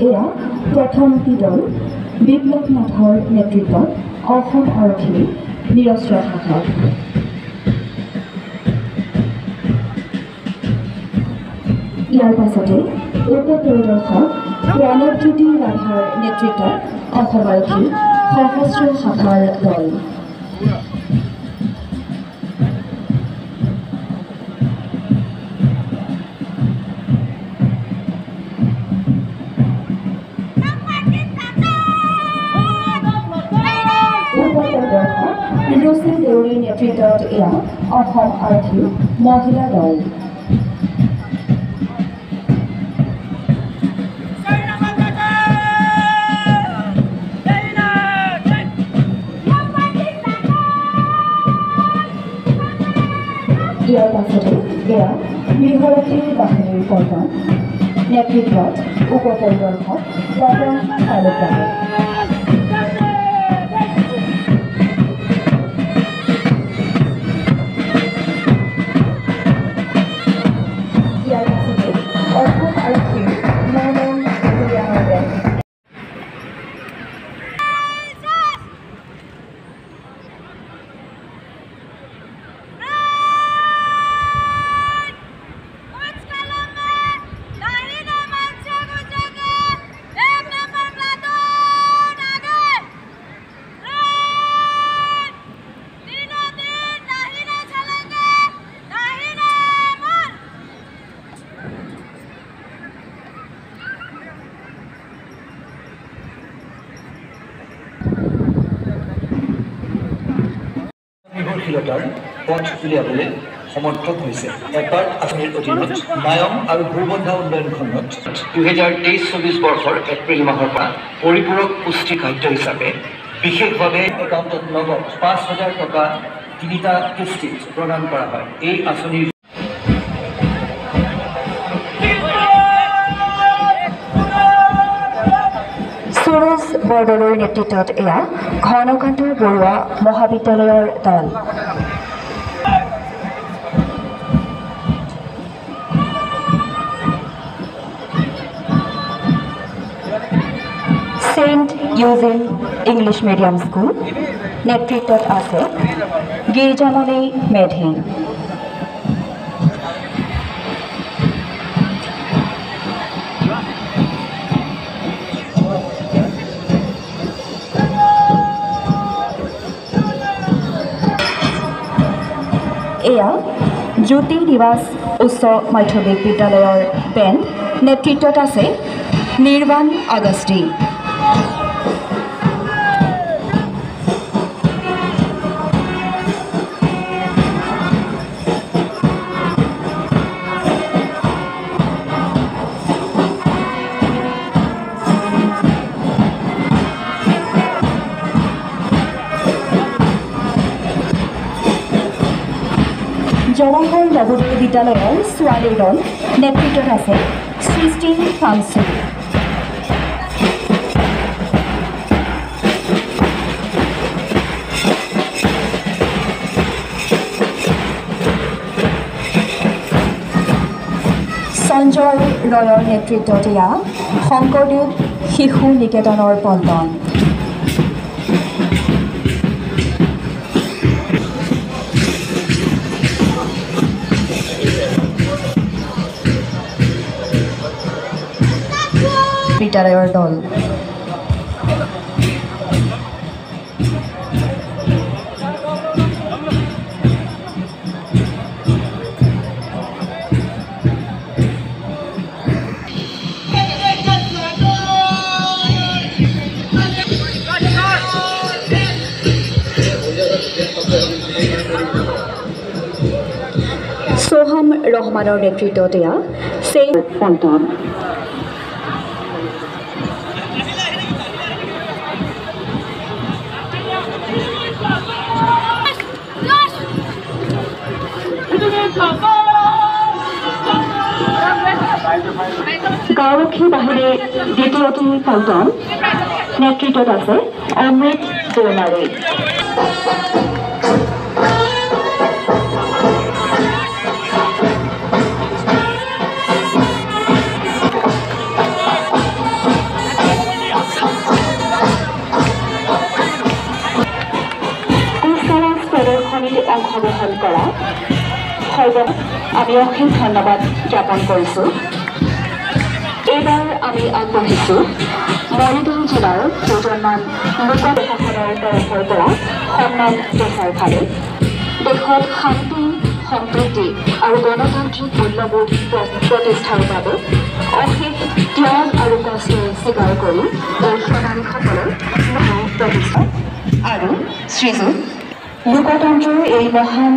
এয়া প্ৰথমটি দল বিপ্লৱ নাথৰ নেতৃত্বত অসম আৰক্ষীৰ নিৰস্ত্ৰ শাখা। ইয়াৰ পাছতে উপ-পৰিদৰ্শক প্ৰণৱজ্যোতি ৰাভাৰ নেতৃত্বত অসম আৰক্ষীৰ সশস্ত্ৰ শাখাৰ দল। লুচি দেউৰীৰ নেতৃত্বত এয়া অসম আৰক্ষীৰ মহিলা দল। ইয়াৰ পাছতে এয়া গৃহৰক্ষী বাহিনীৰ পল্টন নেতৃত্বত উপ-পৰিদৰ্শক পৱন তালুকদাৰ। নিৰ্ভৰশীলতাৰ পথ উলিয়াবলৈ সমৰ্থক হৈছে। এপাৰ্ট আঁচনিৰ অধীনত মায়ং আৰু ভূবন্ধা উন্নয়ন খণ্ডত 2023-24 বৰ্ষৰ এপ্ৰিল মাহৰ পৰা পৰিপূৰক পুষ্টি খাদ্য হিচাপে বিশেষভাৱে একাউণ্টত নগদ 5,000 টকা 3টা কিস্তিত প্ৰদান কৰা হয়। এই আঁচনিৰ সুৰজ বৰদলৈৰ নেতৃত্বত এয়া ঘনকান্ত বৰুৱা মহাবিদ্যালয়ৰ দল। Saint Eugene English medium school নেতৃত্বত আছে গিৰ্জামণি মেধি। এয়া জ্যোতি নিবাস উচ্চ মাধ্যমিক বিদ্যালয়ৰ বেণ্ড নেতৃত্বত আছে নিৰ্বাণ আগষ্টি। জৱাহৰ নৱোদয় বিদ্যালয়ৰ ছোৱালীৰ দল নেতৃত্বত আছে সৃষ্টি ফাংচু। সঞ্জয় ৰয়ৰ নেতৃত্বত এয়া শংকৰদেৱ শিশু নিকেতনৰ পল্টন। বিদ্যালয়ৰ দল সোহাম ৰহমানৰ নেতৃত্বত এয়া পল্টন। গাঁওৰক্ষী বাহিনীৰ দ্বিতীয়টি পল্টন নেতৃত্বত আছে অমৃত দৈমাৰী। আলোচনীত অংশগ্ৰহণ কৰা সৰ্বক আমি অশেষ ধন্যবাদ জ্ঞাপন কৰিছোঁ। এইবাৰ আমি আগবাঢ়িছোঁ মৰিগাঁও জিলাৰ কেইজনমান লোক প্ৰশাসনৰ তৰফৰ পৰা সন্মান দেখাৰ ফালে। দেশত শান্তি সম্প্ৰীতি আৰু গণতান্ত্ৰিক মূল্যবোধ প্ৰতিষ্ঠাৰ বাবে অশেষ ত্যাগ আৰু কষ্ট স্বীকাৰ কৰি এই সেনানীসকলৰ প্ৰতিষ্ঠা আৰু শ্ৰীযুত লোকতন্ত্ৰৰ এই মহান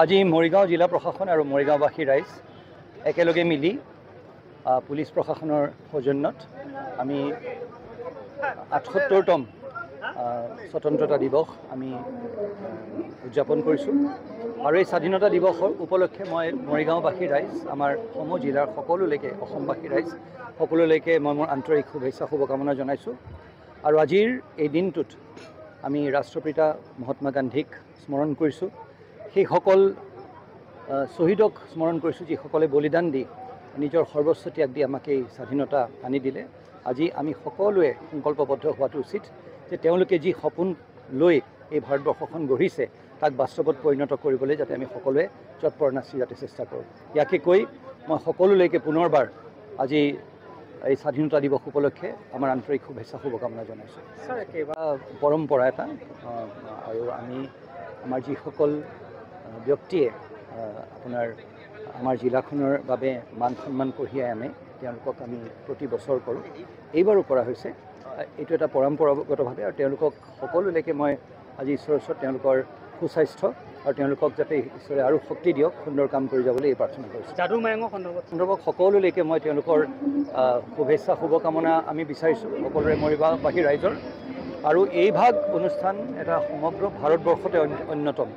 আজি মৰিগাঁও জিলা প্ৰশাসন আৰু মৰিগাঁওবাসী ৰাইজ একেলগে মিলি পুলিচ প্ৰশাসনৰ সৌজন্যত আমি ৭৮তম স্বতন্ত্ৰতা দিৱস আমি উদযাপন কৰিছোঁ। আৰু এই স্বাধীনতা দিৱসৰ উপলক্ষে মই মৰিগাঁওবাসী ৰাইজ আমাৰ সমূহ জিলাৰ সকলোলৈকে অসমবাসী ৰাইজ সকলোলৈকে মই মোৰ আন্তৰিক শুভেচ্ছা শুভকামনা জনাইছোঁ। আৰু আজিৰ এই দিনটোত আমি ৰাষ্ট্ৰপিতা মহাত্মা গান্ধীক স্মৰণ কৰিছোঁ। সেইসকল শ্বহীদক স্মৰণ কৰিছোঁ যিসকলে বলিদান দি নিজৰ সৰ্বোচ্চ ত্যাগ দি আমাক এই স্বাধীনতা আনি দিলে। আজি আমি সকলোৱে সংকল্পবদ্ধ হোৱাটো উচিত যে তেওঁলোকে যি সপোন লৈ এই ভাৰতবৰ্ষখন গঢ়িছে তাক বাস্তৱত পৰিণত কৰিবলৈ যাতে আমি সকলোৱে তৎপৰনাচি যাতে চেষ্টা কৰোঁ। ইয়াকে কৈ মই সকলোলৈকে পুনৰবাৰ আজি এই স্বাধীনতা দিৱস উপলক্ষে আমাৰ আন্তৰিক শুভেচ্ছা শুভকামনা জনাইছোঁ। পৰম্পৰা এটা আৰু আমি আমাৰ যিসকল ব্যক্তিয়ে আপোনাৰ আমাৰ জিলাখনৰ বাবে মান সন্মান কঢ়িয়াই আনে তেওঁলোকক আমি প্ৰতি বছৰ কৰোঁ। এইবাৰো কৰা হৈছে। এইটো এটা পৰম্পৰাগতভাৱে আৰু তেওঁলোকক সকলোলৈকে মই আজি ঈশ্বৰৰ ওচৰত তেওঁলোকৰ সুস্বাস্থ্য আৰু তেওঁলোকক যাতে ঈশ্বৰে আৰু শক্তি দিয়ক সুন্দৰ কাম কৰি যাবলৈ এই প্ৰাৰ্থনা কৰিছোঁ। যাদু মায়ঙৰ সন্দৰ্ভত সকলোলৈকে মই তেওঁলোকৰ শুভেচ্ছা শুভকামনা আমি বিচাৰিছোঁ সকলোৰে মৰিগাঁওবাসী ৰাইজৰ। আৰু এই ভাগ অনুষ্ঠান এটা সমগ্ৰ ভাৰতবৰ্ষতে অন্যতম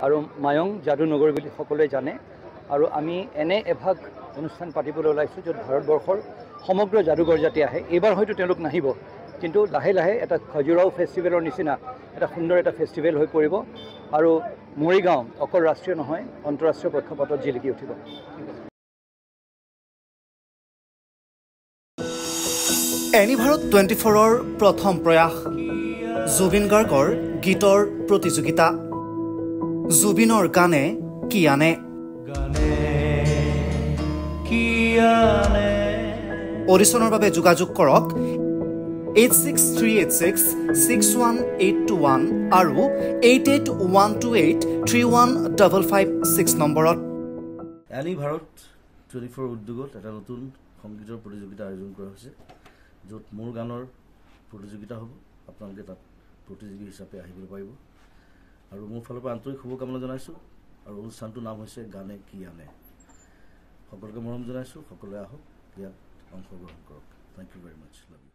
আৰু মায়ং যাদু নগৰী বুলি সকলোৱে জানে। আৰু আমি এনে এভাগ অনুষ্ঠান পাতিবলৈ ওলাইছোঁ য'ত ভাৰতবৰ্ষৰ সমগ্ৰ যাদুঘৰ জাতি আহে। এইবাৰ হয়তো তেওঁলোক নাহিব, কিন্তু লাহে লাহে এটা খাজুৰাও ফেষ্টিভেলৰ নিচিনা এটা সুন্দৰ এটা ফেষ্টিভেল হৈ পৰিব আৰু মৰিগাঁও অকল ৰাষ্ট্ৰীয় নহয় আন্তঃৰাষ্ট্ৰীয় প্ৰেক্ষাপটত জিলিকি উঠিব। এনিভাৰত 24ৰ প্ৰথম প্ৰয়াস জুবিন গাৰ্গৰ গীতৰ প্ৰতিযোগিতা জুবিনৰ গানে কি আনে। অডিশ্যনৰ বাবে যোগাযোগ কৰক 8638661821 আৰু 8812831556 নম্বৰত। এনিভাৰত 24 উদ্যোগত এটা নতুন সংগীতৰ প্ৰতিযোগিতা আয়োজন কৰা হৈছে য'ত মোৰ গানৰ প্ৰতিযোগিতা হ'ব। আপোনালোকে তাত প্ৰতিযোগী হিচাপে আহিবলৈ পাৰিব আৰু মোৰ ফালৰ পৰা আন্তৰিক শুভকামনা জনাইছোঁ। আৰু অনুষ্ঠানটোৰ নাম হৈছে গানে কি আনে। সকলোকে মৰম জনাইছোঁ, সকলোৱে আহক, ইয়াত অংশগ্ৰহণ কৰক। Thank you very much. Love U.